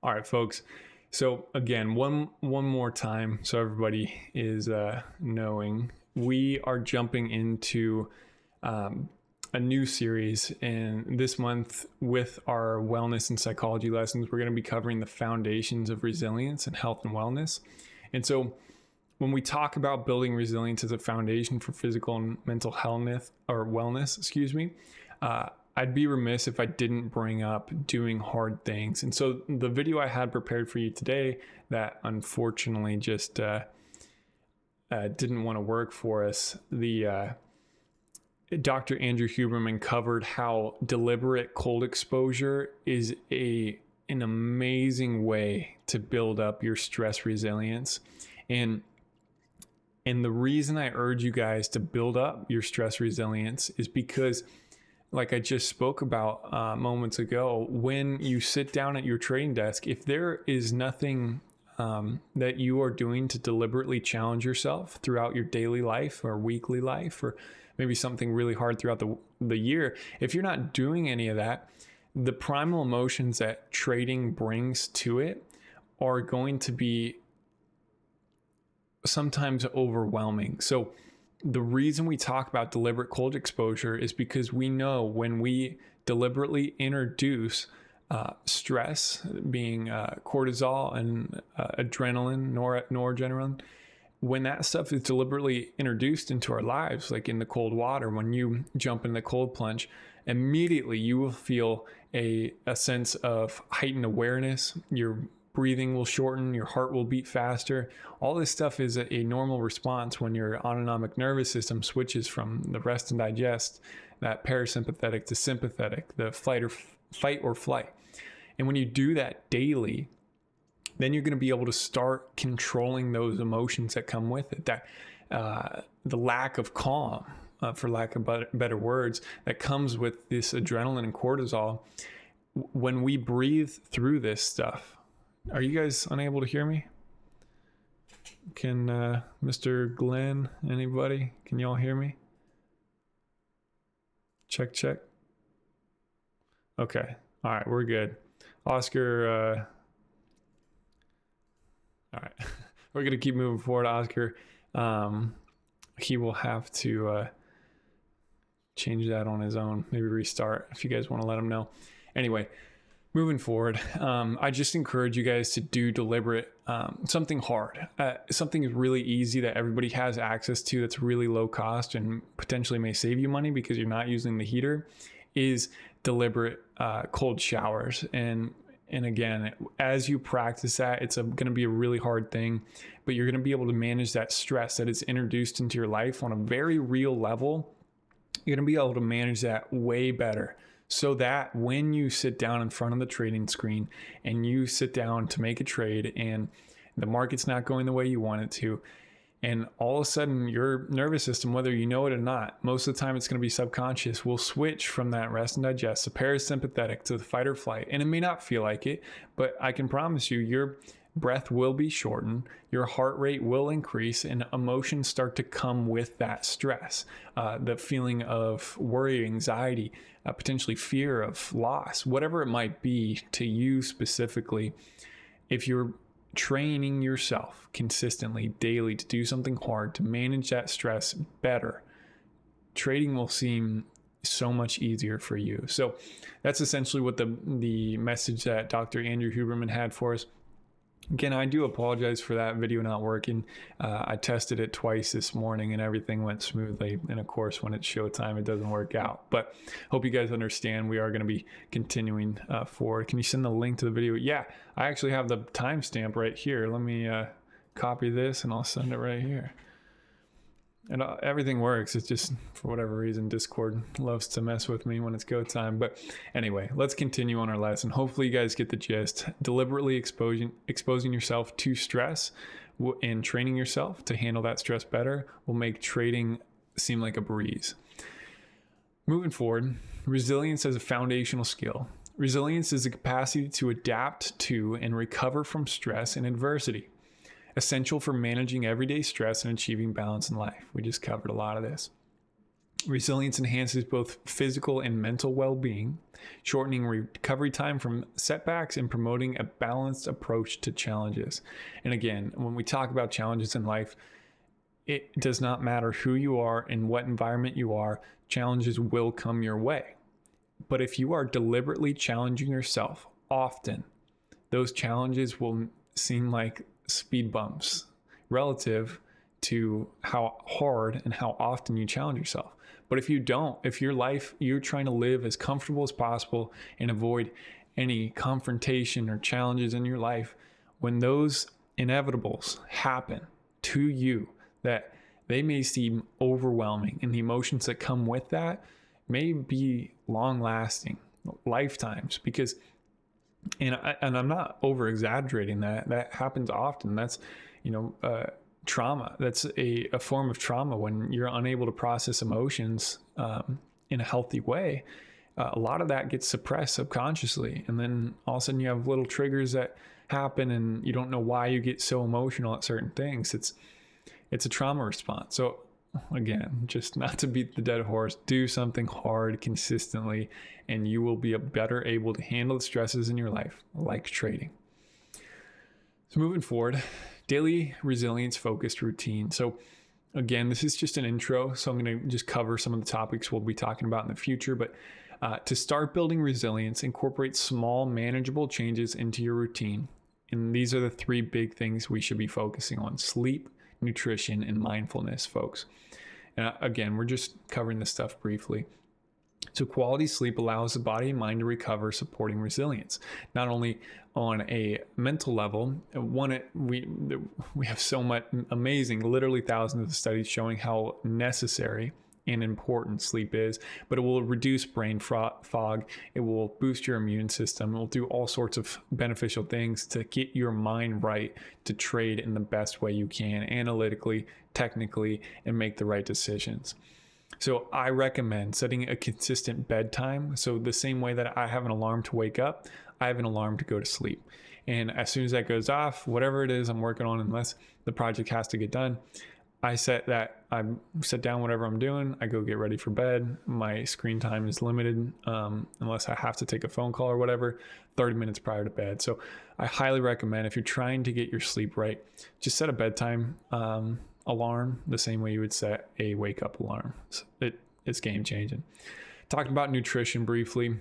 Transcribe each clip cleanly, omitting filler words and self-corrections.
All right, folks. So again, one more time, so everybody is knowing, we are jumping into a new series, and this month with our wellness and psychology lessons, we're going to be covering the foundations of resilience and health and wellness. And so when we talk about building resilience as a foundation for physical and mental health or wellness, I'd be remiss if I didn't bring up doing hard things. And so the video I had prepared for you today that unfortunately just didn't want to work for us, Dr. Andrew Huberman covered how deliberate cold exposure is an amazing way to build up your stress resilience. And the reason I urge you guys to build up your stress resilience is because, like I just spoke about moments ago, when you sit down at your trading desk, if there is nothing that you are doing to deliberately challenge yourself throughout your daily life or weekly life, or maybe something really hard throughout the year, if you're not doing any of that, the primal emotions that trading brings to it are going to be sometimes overwhelming. So the reason we talk about deliberate cold exposure is because we know when we deliberately introduce stress, being cortisol and adrenaline, noradrenaline, when that stuff is deliberately introduced into our lives, like in the cold water, when you jump in the cold plunge, immediately you will feel a sense of heightened awareness. Your breathing will shorten, your heart will beat faster. All this stuff is a normal response when your autonomic nervous system switches from the rest and digest, that parasympathetic to sympathetic, the fight or flight. And when you do that daily, then you're going to be able to start controlling those emotions that come with it, that the lack of calm, for lack of better words, that comes with this adrenaline and cortisol. When we breathe through this stuff, are you guys unable to hear me? Can Mr. Glenn, anybody, can y'all hear me? Check. Okay. All right, we're good. Oscar, all right, we're going to keep moving forward. Oscar, he will have to change that on his own, maybe restart if you guys want to let him know. Anyway, moving forward, I just encourage you guys to do deliberate, something hard, something really easy that everybody has access to, that's really low cost and potentially may save you money because you're not using the heater, is deliberate cold showers. And again, as you practice that, it's going to be a really hard thing, but you're going to be able to manage that stress that is introduced into your life on a very real level. You're going to be able to manage that way better, so that when you sit down in front of the trading screen and you sit down to make a trade and the market's not going the way you want it to, and all of a sudden your nervous system, whether you know it or not, most of the time it's going to be subconscious, will switch from that rest and digest, the parasympathetic, to the fight or flight. And it may not feel like it, but I can promise you your breath will be shortened, your heart rate will increase, and emotions start to come with that stress. The feeling of worry, anxiety, potentially fear of loss, whatever it might be to you specifically. If you're training yourself consistently daily to do something hard to manage that stress better, trading will seem so much easier for you. So that's essentially what the message that Dr. Andrew Huberman had for us. Again, I do apologize for that video not working. I tested it twice this morning and everything went smoothly. And of course, when it's showtime, it doesn't work out. But hope you guys understand we are going to be continuing forward. Can you send the link to the video? Yeah, I actually have the timestamp right here. Let me copy this and I'll send it right here. And everything works. It's just, for whatever reason, Discord loves to mess with me when it's go time. But anyway, let's continue on our lesson. Hopefully you guys get the gist. Deliberately exposing yourself to stress and training yourself to handle that stress better will make trading seem like a breeze. Moving forward, resilience as a foundational skill. Resilience is the capacity to adapt to and recover from stress and adversity, essential for managing everyday stress and achieving balance in life. We just covered a lot of this. Resilience enhances both physical and mental well-being, shortening recovery time from setbacks and promoting a balanced approach to challenges. And again, when we talk about challenges in life, it does not matter who you are and what environment you are, challenges will come your way. But if you are deliberately challenging yourself often, those challenges will seem like speed bumps relative to how hard and how often you challenge yourself. But if you don't, if your life, you're trying to live as comfortable as possible and avoid any confrontation or challenges in your life, when those inevitables happen to you, that they may seem overwhelming, and the emotions that come with that may be long lasting, lifetimes, because, and I'm not over exaggerating that happens often. That's, trauma. That's a form of trauma when you're unable to process emotions in a healthy way. A lot of that gets suppressed subconsciously. And then all of a sudden you have little triggers that happen and you don't know why you get so emotional at certain things. It's a trauma response. So again, just not to beat the dead horse, do something hard consistently and you will be better able to handle the stresses in your life, like trading. So moving forward, daily resilience focused routine. So again, this is just an intro. So I'm going to just cover some of the topics we'll be talking about in the future. But to start building resilience, incorporate small manageable changes into your routine. And these are the three big things we should be focusing on: sleep, nutrition, and mindfulness, folks. And again, we're just covering this stuff briefly. So quality sleep allows the body and mind to recover, supporting resilience. Not only on a mental level, we have so much amazing, literally thousands of studies showing how necessary and important sleep is, but it will reduce brain fog. It will boost your immune system. It will do all sorts of beneficial things to get your mind right to trade in the best way you can, analytically, technically, and make the right decisions. So I recommend setting a consistent bedtime. So the same way that I have an alarm to wake up, I have an alarm to go to sleep. And as soon as that goes off, whatever it is I'm working on, unless the project has to get done, I set down whatever I'm doing. I go get ready for bed. My screen time is limited, unless I have to take a phone call or whatever, 30 minutes prior to bed. So I highly recommend, if you're trying to get your sleep right, just set a bedtime alarm the same way you would set a wake up alarm. It's game changing. Talking about nutrition briefly.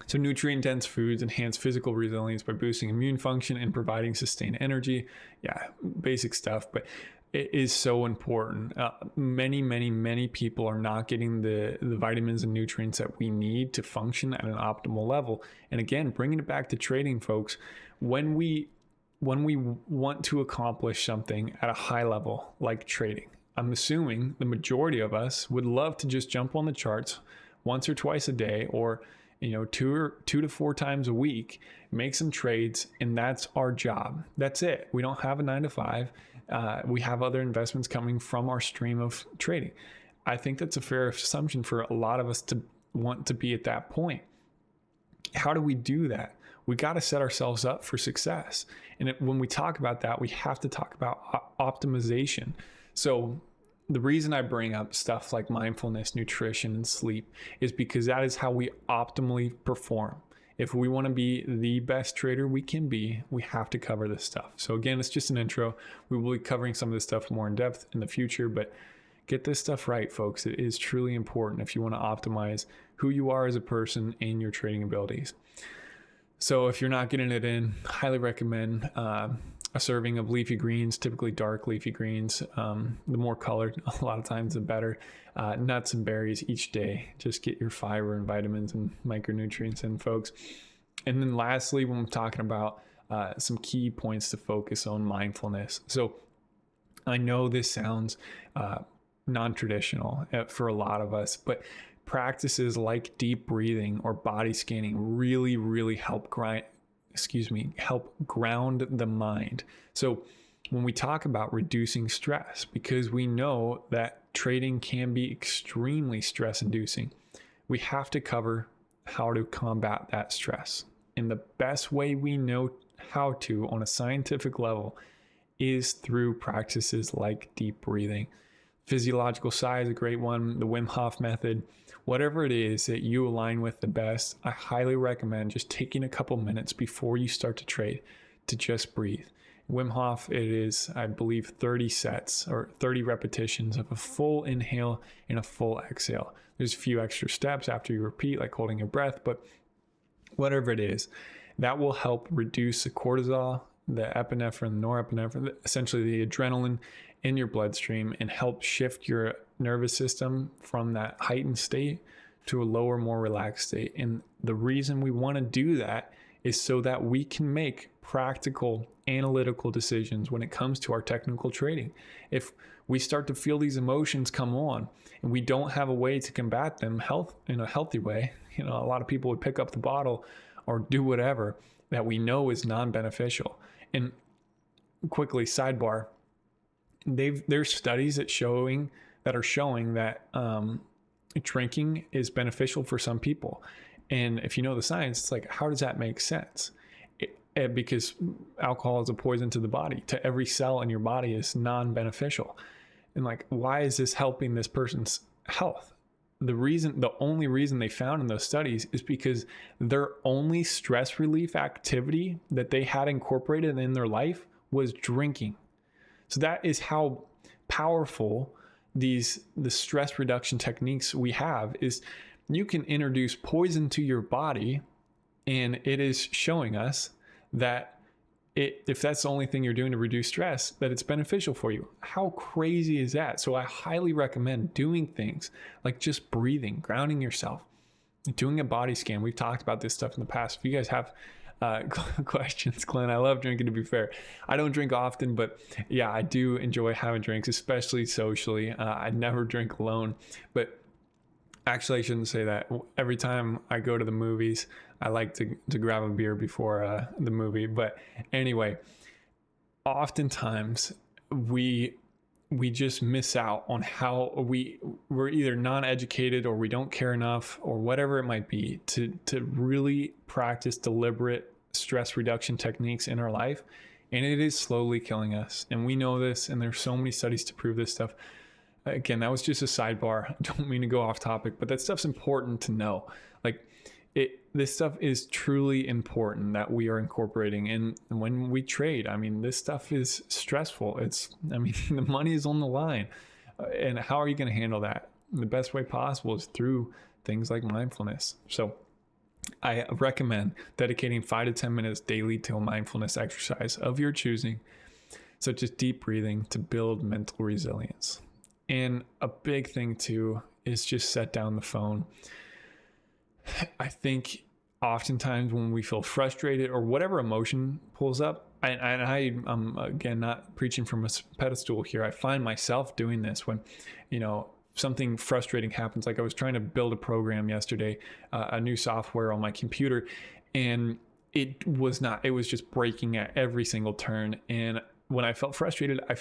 So nutrient dense foods enhance physical resilience by boosting immune function and providing sustained energy. Yeah, basic stuff, but it is so important. Many people are not getting the vitamins and nutrients that we need to function at an optimal level. And again, bringing it back to trading, folks, when we want to accomplish something at a high level, like trading, I'm assuming the majority of us would love to just jump on the charts once or twice a day, or 2 to 4 times a week, make some trades, and that's our job. That's it. We don't have a 9 to 5. We have other investments coming from our stream of trading. I think that's a fair assumption for a lot of us to want to be at that point. How do we do that? We got to set ourselves up for success. And when we talk about that, we have to talk about optimization. So the reason I bring up stuff like mindfulness, nutrition, and sleep is because that is how we optimally perform. If we want to be the best trader we can be, we have to cover this stuff. So again, it's just an intro. We will be covering some of this stuff more in depth in the future, but get this stuff right, folks. It is truly important if you want to optimize who you are as a person and your trading abilities. So if you're not getting it in, highly recommend a serving of leafy greens, typically dark leafy greens. The more colored, a lot of times, the better. Nuts and berries each day. Just get your fiber and vitamins and micronutrients in, folks. And then lastly, when we're talking about some key points to focus on, mindfulness. So I know this sounds non-traditional for a lot of us, but practices like deep breathing or body scanning really help ground the mind. So when we talk about reducing stress, because we know that trading can be extremely stress inducing, we have to cover how to combat that stress. And the best way we know how to on a scientific level is through practices like deep breathing. Physiological sigh is a great one. The Wim Hof method, whatever it is that you align with the best, I highly recommend just taking a couple minutes before you start to trade to just breathe. Wim Hof, it is, I believe, 30 sets or 30 repetitions of a full inhale and a full exhale. There's a few extra steps after you repeat, like holding your breath, but whatever it is, that will help reduce the cortisol, the epinephrine, norepinephrine, essentially the adrenaline in your bloodstream, and help shift your nervous system from that heightened state to a lower, more relaxed state. And the reason we want to do that is so that we can make practical, analytical decisions when it comes to our technical trading. If we start to feel these emotions come on and we don't have a way to combat them in a healthy way, a lot of people would pick up the bottle or do whatever that we know is non-beneficial. And quickly, sidebar, there's studies that are showing that drinking is beneficial for some people. And if you know the science, it's like, how does that make sense? Because alcohol is a poison to the body, to every cell in your body is non-beneficial. And like, why is this helping this person's health? The only reason they found in those studies is because their only stress relief activity that they had incorporated in their life was drinking. So that is how powerful the stress reduction techniques we have is. You can introduce poison to your body, and it is showing us that if that's the only thing you're doing to reduce stress, that it's beneficial for you. How crazy is that? So I highly recommend doing things like just breathing, grounding yourself, doing a body scan. We've talked about this stuff in the past. If you guys have questions, Glenn, I love drinking, to be fair. I don't drink often, but yeah, I do enjoy having drinks, especially socially. I never drink alone, but actually, I shouldn't say that. Every time I go to the movies, I like to grab a beer before the movie. But anyway, oftentimes we just miss out on how we're either non-educated or we don't care enough or whatever it might be to really practice deliberate stress reduction techniques in our life. And it is slowly killing us. And we know this, and there's so many studies to prove this stuff. Again, that was just a sidebar. I don't mean to go off topic, but that stuff's important to know. Like this stuff is truly important that we are incorporating. And when we trade, this stuff is stressful. The money is on the line. And how are you going to handle that? The best way possible is through things like mindfulness. So I recommend dedicating 5 to 10 minutes daily to a mindfulness exercise of your choosing, such as deep breathing, to build mental resilience. And a big thing too is just set down the phone. I think oftentimes when we feel frustrated or whatever emotion pulls up, and I'm again not preaching from a pedestal here, I find myself doing this when, something frustrating happens. Like I was trying to build a program yesterday, a new software on my computer, and it was just breaking at every single turn. And when I felt frustrated, I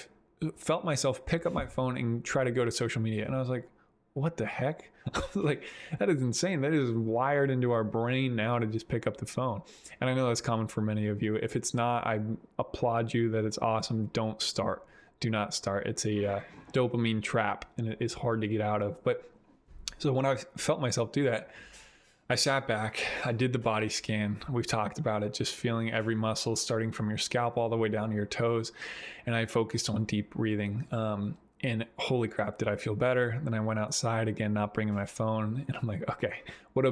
felt myself pick up my phone and try to go to social media. And I was like, what the heck? Like, that is insane. That is wired into our brain now to just pick up the phone. And I know that's common for many of you. If it's not, I applaud you that it's awesome. Don't start. Do not start. It's a dopamine trap, and it is hard to get out of. But so when I felt myself do that, I sat back, I did the body scan. We've talked about it, just feeling every muscle starting from your scalp all the way down to your toes. And I focused on deep breathing. And holy crap, did I feel better? Then I went outside again, not bringing my phone. And I'm like, okay, what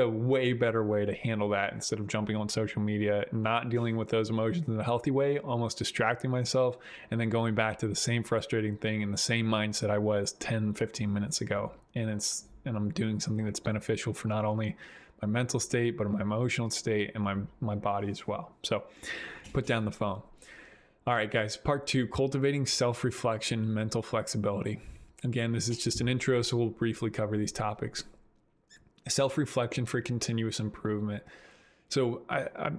a way better way to handle that instead of jumping on social media, not dealing with those emotions in a healthy way, almost distracting myself, and then going back to the same frustrating thing in the same mindset I was 10, 15 minutes ago. And I'm doing something that's beneficial for not only my mental state, but my emotional state and my body as well. So put down the phone. All right, guys, part 2, cultivating self-reflection, mental flexibility. Again, this is just an intro, so we'll briefly cover these topics. Self-reflection for continuous improvement. So I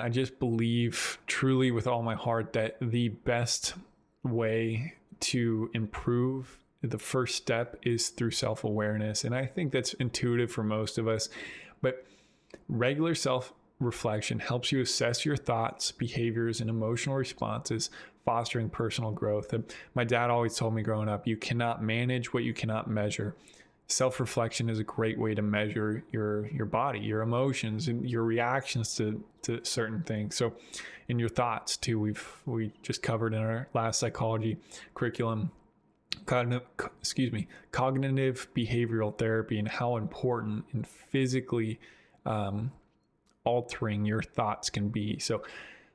just believe truly with all my heart that the best way to improve, the first step is through self-awareness. And I think that's intuitive for most of us, but regular reflection helps you assess your thoughts, behaviors, and emotional responses, fostering personal growth. And my dad always told me growing up, you cannot manage what you cannot measure. Self-reflection is a great way to measure your body, your emotions, and your reactions to certain things. So, and your thoughts too. We just covered in our last psychology curriculum, cognitive behavioral therapy, and how important and physically altering your thoughts can be. So,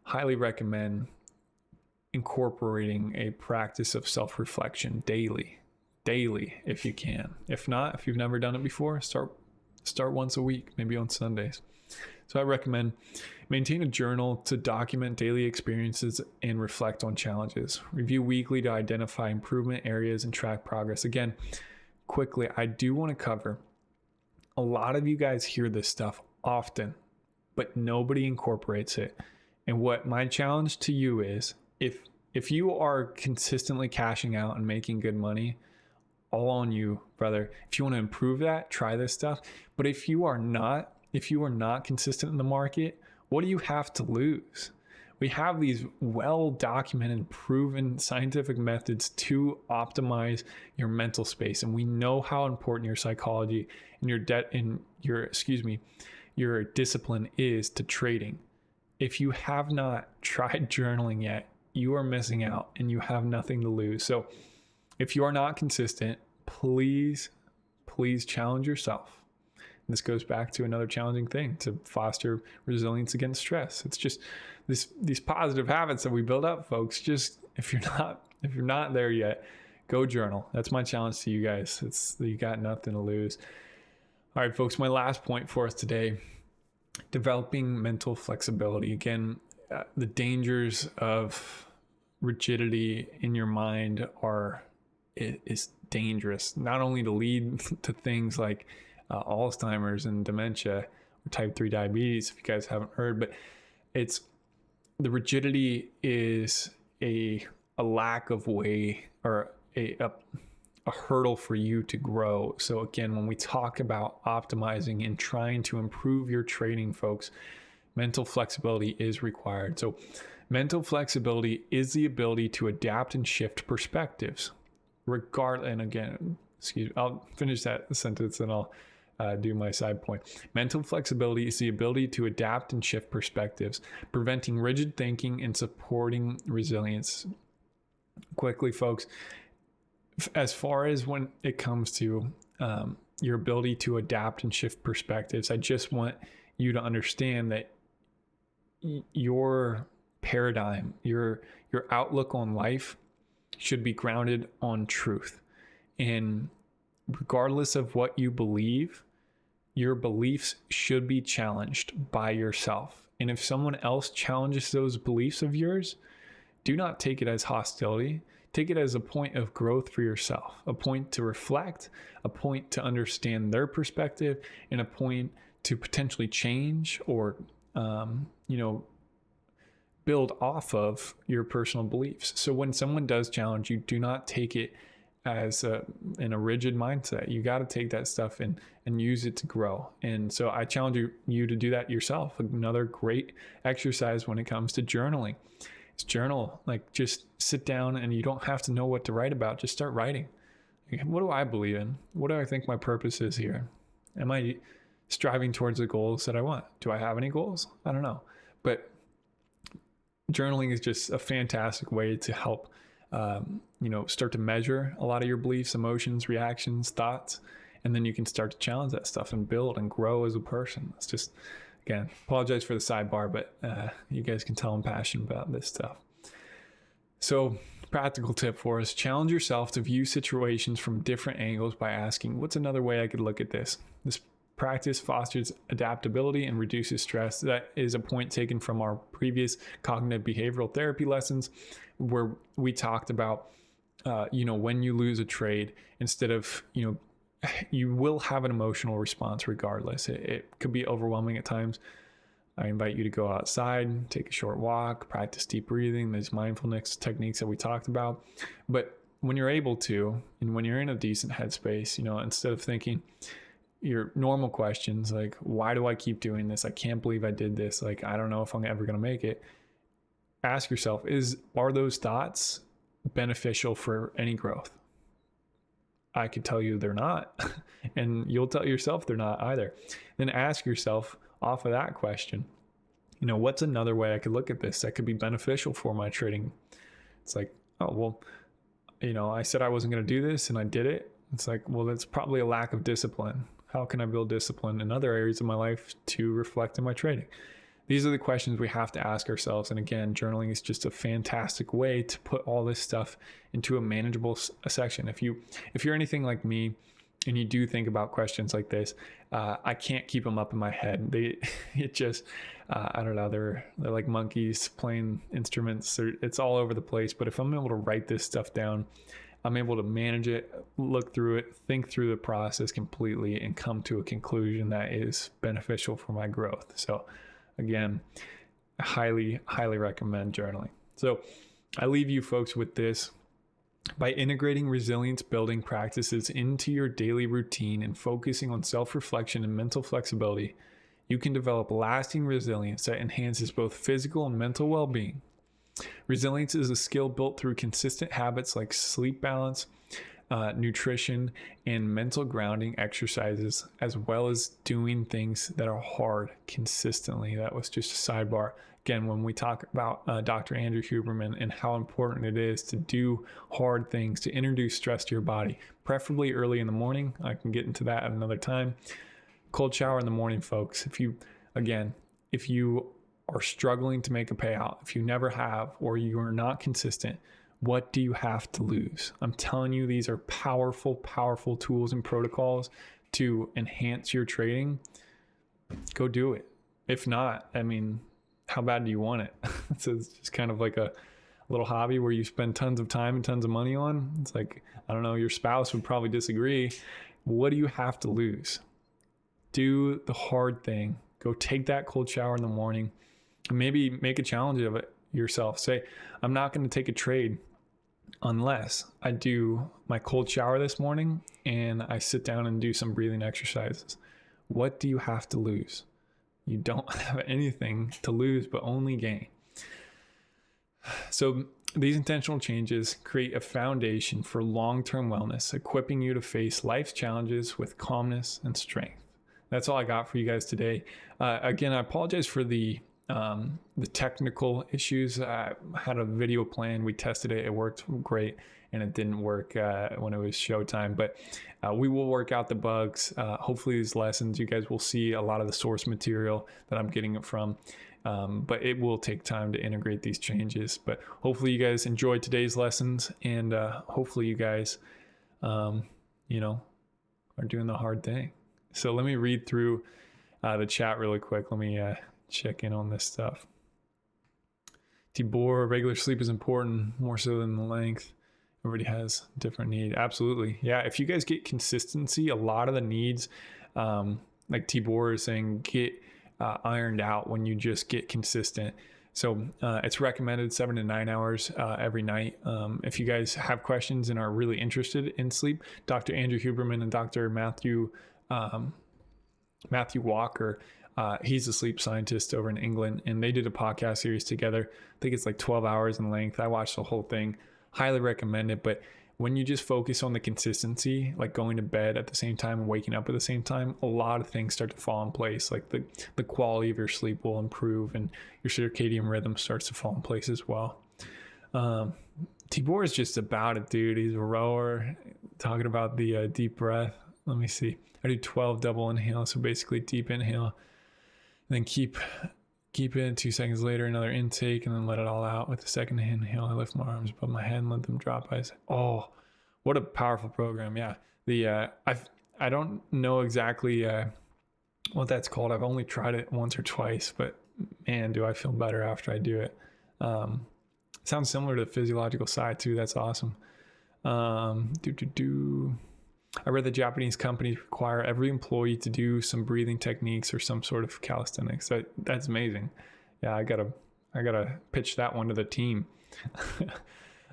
highly recommend incorporating a practice of self-reflection daily if you can. If not, if you've never done it before, start once a week, maybe on Sundays. So I recommend maintain a journal to document daily experiences and reflect on challenges. Review weekly to identify improvement areas and track progress. Again, quickly, I do want to cover, a lot of you guys hear this stuff often, but nobody incorporates it. And what my challenge to you is, if you are consistently cashing out and making good money, all on you, brother. If you want to improve that, try this stuff. But if you are not consistent in the market, what do you have to lose? We have these well-documented, proven scientific methods to optimize your mental space. And we know how important your psychology and your discipline is to trading. If you have not tried journaling yet, you are missing out and you have nothing to lose. So if you are not consistent, please challenge yourself. And this goes back to another challenging thing, to foster resilience against stress. It's just these positive habits that we build up, folks. Just if you're not there yet, go journal. That's my challenge to you guys. You got nothing to lose. All right, folks, my last point for us today, developing mental flexibility. Again, the dangers of rigidity in your mind is dangerous, not only to lead to things like Alzheimer's and dementia or type 3 diabetes, if you guys haven't heard, but the rigidity is a lack of way, or a hurdle for you to grow. So again, when we talk about optimizing and trying to improve your trading, folks, mental flexibility is required. So mental flexibility is the ability to adapt and shift perspectives. I'll finish that sentence and I'll do my side point. Mental flexibility is the ability to adapt and shift perspectives, preventing rigid thinking and supporting resilience. Quickly, folks, as far as when it comes to your ability to adapt and shift perspectives, I just want you to understand that your paradigm, your outlook on life should be grounded on truth. And regardless of what you believe, your beliefs should be challenged by yourself. And if someone else challenges those beliefs of yours, do not take it as hostility. Take it as a point of growth for yourself, a point to reflect, a point to understand their perspective, and a point to potentially change or, build off of your personal beliefs. So when someone does challenge you, do not take it as in a rigid mindset. You got to take that stuff and use it to grow. And so I challenge you to do that yourself. Another great exercise when it comes to journaling is journal. Like, just sit down, and you don't have to know what to write about. Just start writing. What do I believe in? What do I think my purpose is here? Am I striving towards the goals that I want? Do I have any goals? I don't know. But journaling is just a fantastic way to help start to measure a lot of your beliefs, emotions, reactions, thoughts, and then you can start to challenge that stuff and build and grow as a person. It's just, again, apologize for the sidebar, but you guys can tell I'm passionate about this stuff. So, practical tip for us: challenge yourself to view situations from different angles by asking, what's another way I could look at this? This practice fosters adaptability and reduces stress. That is a point taken from our previous cognitive behavioral therapy lessons, where we talked about, when you lose a trade, instead of, you will have an emotional response regardless. It could be overwhelming at times. I invite you to go outside, take a short walk, practice deep breathing, these mindfulness techniques that we talked about. But when you're able to, and when you're in a decent headspace, instead of thinking, your normal questions like, why do I keep doing this? I can't believe I did this. Like, I don't know if I'm ever going to make it. Ask yourself, are those thoughts beneficial for any growth? I could tell you they're not. And you'll tell yourself they're not either. Then ask yourself off of that question, what's another way I could look at this that could be beneficial for my trading? It's like, oh, well, I said I wasn't going to do this and I did it. It's like, well, that's probably a lack of discipline. How can I build discipline in other areas of my life to reflect in my trading? These are the questions we have to ask ourselves. And again, journaling is just a fantastic way to put all this stuff into a manageable section. If you're anything like me and you do think about questions like this, I can't keep them up in my head. I don't know, they're like monkeys playing instruments. It's all over the place. But if I'm able to write this stuff down, I'm able to manage it, look through it, think through the process completely, and come to a conclusion that is beneficial for my growth. So again, I highly, highly recommend journaling. So I leave you folks with this. By integrating resilience building practices into your daily routine and focusing on self-reflection and mental flexibility, you can develop lasting resilience that enhances both physical and mental well-being. Resilience is a skill built through consistent habits like sleep balance, nutrition, and mental grounding exercises, as well as doing things that are hard consistently. That was just a sidebar. Again, when we talk about Dr. Andrew Huberman and how important it is to do hard things, to introduce stress to your body, preferably early in the morning. I can get into that at another time. Cold shower in the morning, folks. If you are struggling to make a payout, if you never have, or you are not consistent, what do you have to lose? I'm telling you, these are powerful, powerful tools and protocols to enhance your trading. Go do it. If not, how bad do you want it? So it's just kind of like a little hobby where you spend tons of time and tons of money on. It's like, I don't know, your spouse would probably disagree. What do you have to lose? Do the hard thing. Go take that cold shower in the morning. Maybe make a challenge of it yourself. Say, I'm not going to take a trade unless I do my cold shower this morning and I sit down and do some breathing exercises. What do you have to lose? You don't have anything to lose, but only gain. So these intentional changes create a foundation for long-term wellness, equipping you to face life's challenges with calmness and strength. That's all I got for you guys today. Again, I apologize for the technical issues. I had a video plan. We tested it. It worked great, and it didn't work when it was showtime. But we will work out the bugs. Hopefully these lessons, you guys will see a lot of the source material that I'm getting it from. But it will take time to integrate these changes. But hopefully you guys enjoyed today's lessons, and hopefully you guys, are doing the hard thing. So let me read through the chat really quick. Let me check in on this stuff. Tibor, regular sleep is important, more so than the length. Everybody has different need. Absolutely. Yeah, if you guys get consistency, a lot of the needs, like Tibor is saying, get ironed out when you just get consistent. So it's recommended 7 to 9 hours every night. If you guys have questions and are really interested in sleep, Dr. Andrew Huberman and Dr. Matthew Walker, he's a sleep scientist over in England, and they did a podcast series together. I think it's like 12 hours in length. I watched the whole thing. Highly recommend it. But when you just focus on the consistency, like going to bed at the same time and waking up at the same time, a lot of things start to fall in place. Like the quality of your sleep will improve, and your circadian rhythm starts to fall in place as well. Tibor is just about it, dude. He's a rower. Talking about the deep breath. Let me see. I do 12 double inhale. So basically deep inhale, then keep it. 2 seconds later, another intake, and then let it all out. With the second inhale, I lift my arms above my head and let them drop. Oh, what a powerful program. Yeah. I don't know exactly what that's called. I've only tried it once or twice, but man, do I feel better after I do it. Sounds similar to the physiological side too. That's awesome. I read that Japanese companies require every employee to do some breathing techniques or some sort of calisthenics. That's amazing. Yeah, I gotta pitch that one to the team.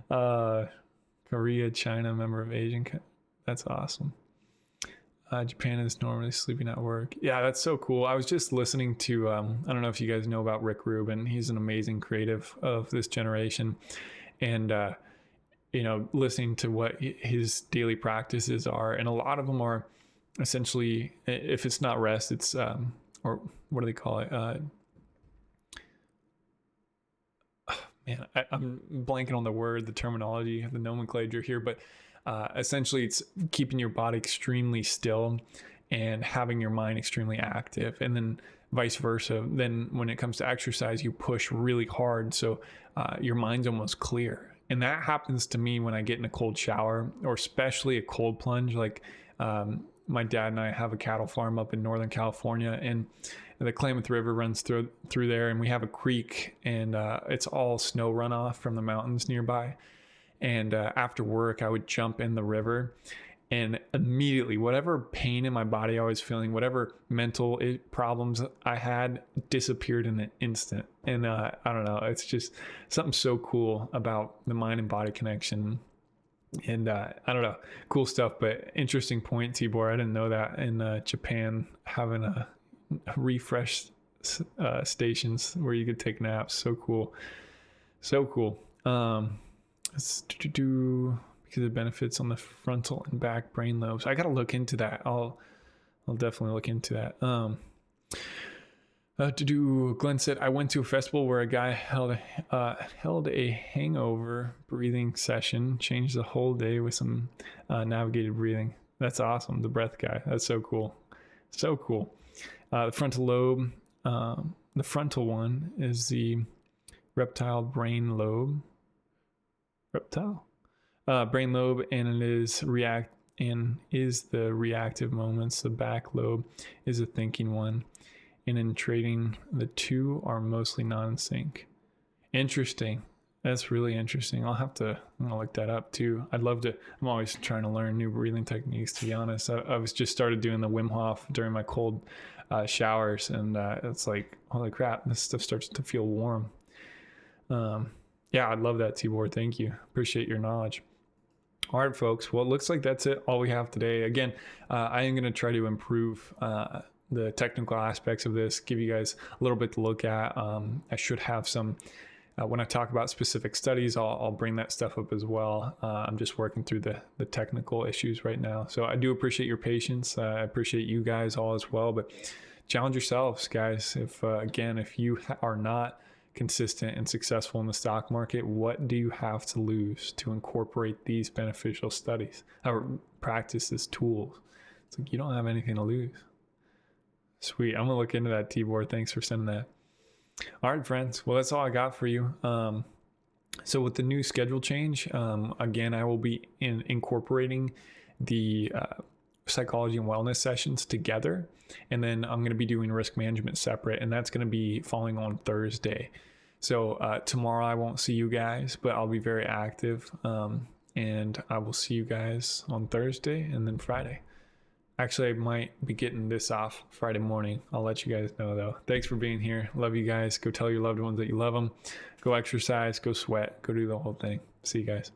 Korea, China, member of Asian. That's awesome. Japan is normally sleeping at work. Yeah, that's so cool. I was just listening to, I don't know if you guys know about Rick Rubin. He's an amazing creative of this generation. And, listening to what his daily practices are. And a lot of them are essentially, if it's not rest, it's, or what do they call it? Man, I'm blanking on the terminology, the nomenclature here, but essentially it's keeping your body extremely still and having your mind extremely active, and then vice versa. Then when it comes to exercise, you push really hard, so your mind's almost clear. And that happens to me when I get in a cold shower, or especially a cold plunge. Like my dad and I have a cattle farm up in Northern California, and the Klamath River runs through there, and we have a creek, and it's all snow runoff from the mountains nearby. And after work, I would jump in the river, and immediately whatever pain in my body I was feeling, whatever mental problems I had, disappeared in an instant. And I don't know, it's just something so cool about the mind and body connection. And I don't know, cool stuff. But interesting point, Tibor. I didn't know that in Japan having a refresh stations where you could take naps. So cool. Let's do because it benefits on the frontal and back brain lobes. I gotta look into that. I'll definitely look into that. Glenn said, I went to a festival where a guy held a hangover breathing session, changed the whole day with some navigated breathing. That's awesome. The breath guy. That's so cool. The frontal lobe, the frontal one is the reptile brain lobe. Brain lobe, and it is the reactive moments. The back lobe is a thinking one. And in trading, the two are mostly non-sync. Interesting. That's really interesting. I'm gonna look that up too. I'm always trying to learn new breathing techniques, to be honest. I was just started doing the Wim Hof during my cold showers, and it's like, holy crap, this stuff starts to feel warm. Yeah, I love that, Tibor. Thank you. Appreciate your knowledge. All right, folks. Well, it looks like that's it. All we have today. Again, I am going to try to improve the technical aspects of this, give you guys a little bit to look at. I should have some, when I talk about specific studies, I'll bring that stuff up as well. I'm just working through the technical issues right now. So I do appreciate your patience. I appreciate you guys all as well, but challenge yourselves, guys. If you are not consistent and successful in the stock market, what do you have to lose to incorporate these beneficial studies or practices, tools? It's like you don't have anything to lose. Sweet. I'm gonna look into that, Tibor. Thanks for sending that. All right, friends. Well, that's all I got for you. So with the new schedule change, again, I will be incorporating the psychology and wellness sessions together, and then I'm going to be doing risk management separate, and that's going to be falling on Thursday. So tomorrow I won't see you guys, but I'll be very active, and I will see you guys on Thursday and then Friday. Actually, I might be getting this off Friday morning. I'll let you guys know though. Thanks for being here. Love you guys. Go tell your loved ones that you love them. Go exercise, go sweat, go do the whole thing. See you guys.